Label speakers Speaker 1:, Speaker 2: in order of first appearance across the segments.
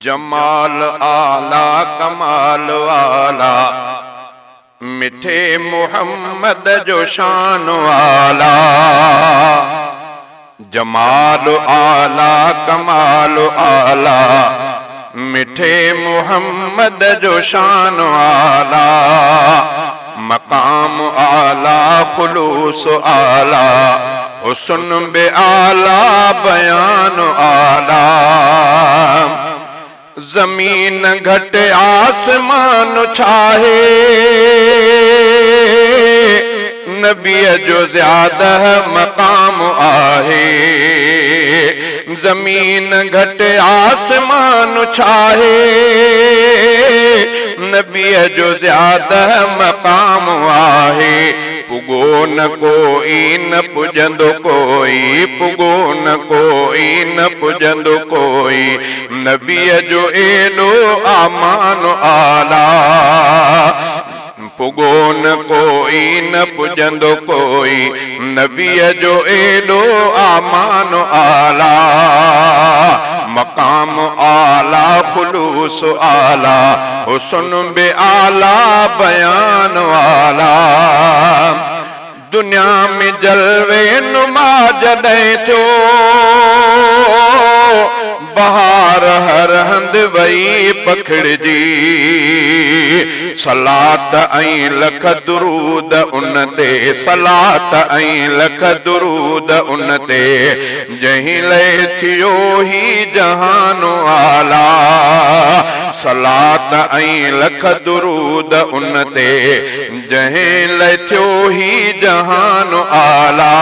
Speaker 1: जमाल आला कमाल वाला, मिठे मोहम्मद जो शान वाला। जमाल आला कमाल आला, मिठे मोहम्मद जो शान वाला। मकाम आला खुलूस आला, हुस्न बे आला बयान आला। जमीन घट आसमान छाहे, नबी जो ज्यादा मकाम आहे। जमीन घट आसमान छाहे, नबी जो ज्यादा मकाम आहे। पुगो न कोई न पुजंदो कोई, पुगो न कोई न पुजंदो कोई, नबी जो एॾो आमान आला। पुगो न कोई न पुजंदो कोई, नबी जो एॾो आमान आला। मकाम आला खुलूस आला, हुस्न बे आला बयान वाला। दुनिया में जलवे नुमा जॾहिं थियो, बहार हर हंद वई पखिड़जी। सलात ऐं लख दुरूद उन ते, सलात ऐं लख दुरूद उन ते, जहीं लय थियो ही जहान वाला। सलात ऐं लख दुरूद उन ते, जहीं लय थियो ही जहान आला।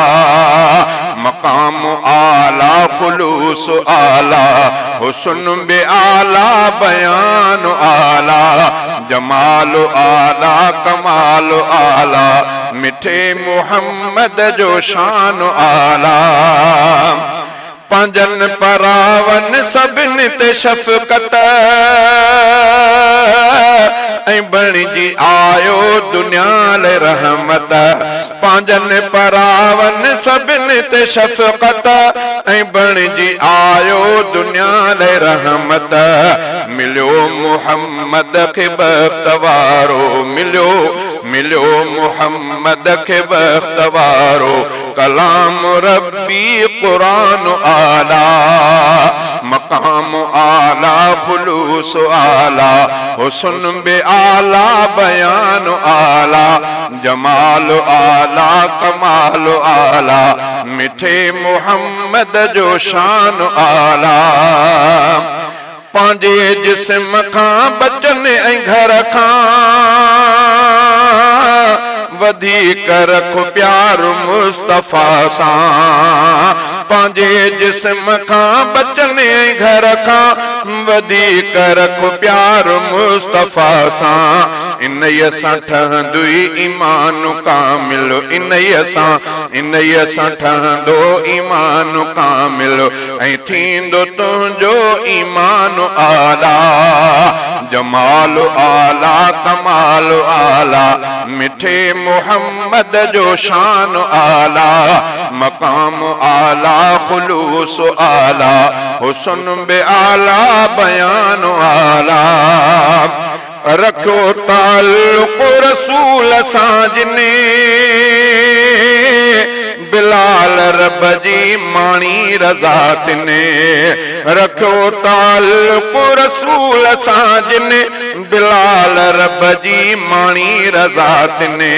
Speaker 1: मकाम आला खुलूस आला, हुस्न बे आला बयान आला। जमाल आला कमाल आला, मिठे मोहम्मद जो शान आला। पंजन परावन सभिन ते शफ़क़त, ऐं बणिजी आयो दुनिया ले रहमत। पंजन परावन सभिन ते शफ़क़त, ऐं बणिजी आयो दुनिया ले रहमत। मिलियो मुहम्मद खे बख़्त वारो, मिलियो मिलियो मुहम्मद खे बख़्त वारो। कलाम रब्बी कुरान आला, मकाम आला खुलूस आला, हुस्न बे आला बयान आला। जमाल आला कमाल आला, मिठे मोहम्मद जो शान आला। पंहिंजे जिस्म खां बचन ऐं घर खां, वधीक रखो प्यार मुस्तफ़ा सां। पंहिंजे जिस्म खां बचन ऐं घर खां, वधीक रखो प्यार मुस्तफ़ा सां। इन्हीअ सां ठहंदुई ईमान कामिल, इन्हीअ सां ठहंदो ईमान कामिल, ऐं थींदो तुंहिंजो ईमान आला। जमाल आला कमाल आला, मिठे मोहम्मद जो शान आला। मकाम आला खुलूस आला, हुस्न बे आला बयान आला। रखो ताल्लुक़ रसूल सां जिने, बिलाल रब जी माणी रज़ा तिने। रखो ताल्लुक़ रसूल सां जिने, बिलाल रब जी माणी रज़ा तिने।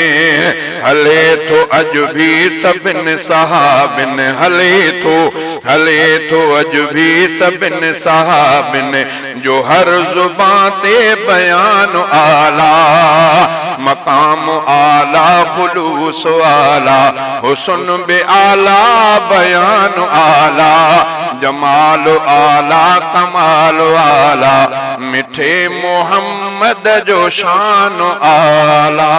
Speaker 1: हले थो अॼु बि सभिन सहाबिन, हले थो अॼु बि सभिन सहाबिन जो हर ज़ुबान ते बयान आला। मकाम आला खुलूस आला, हुस्न बे आला बयान आला। जमाल आला कमाल आला, मिठे मोहम्मद जो शान आला।